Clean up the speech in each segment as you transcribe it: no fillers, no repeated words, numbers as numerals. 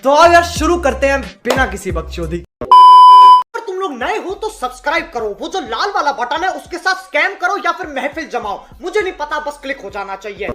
तो आओ यार शुरू करते हैं बिना किसी बकचोदी। अगर तुम लोग नए हो तो सब्सक्राइब करो, वो जो लाल वाला बटन है उसके साथ स्कैम करो या फिर महफिल जमाओ, मुझे नहीं पता, बस क्लिक हो जाना चाहिए।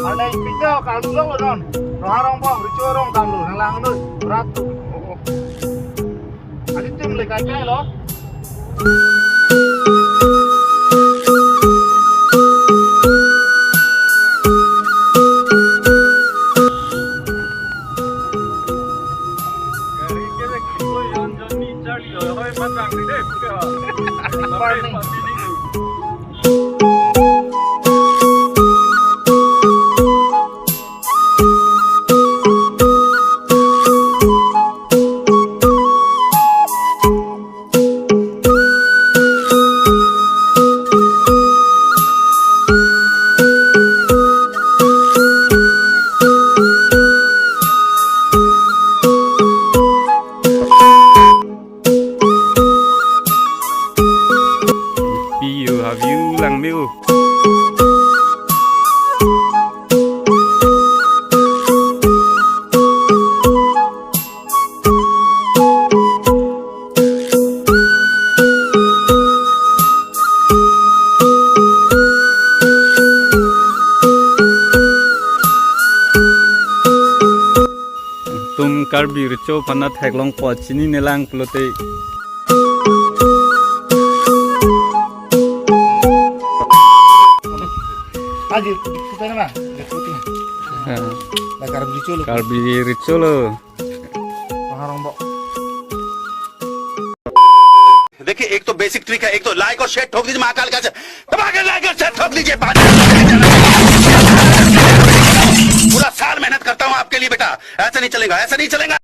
Ada pizza kalau lu non, orang pak bercorong kalau nang lu ratu. Ada tim lekatnya lo. Have you lang miu? Tum karbi rico panat heglong pocini nelang pelote. Aji, kita mana? Putih. Nah, Karbi rico lo. Orang bok. देखिए एक तो basic trick है, एक तो लाइक और शेयर ठोक दीजिए महाकाल का लाइक और शेयर ठोक दीजिए। पूरा साल मेहनत करता हूँ आपके लिए बेटा, ऐसा नहीं चलेगा, ऐसा नहीं चलेगा।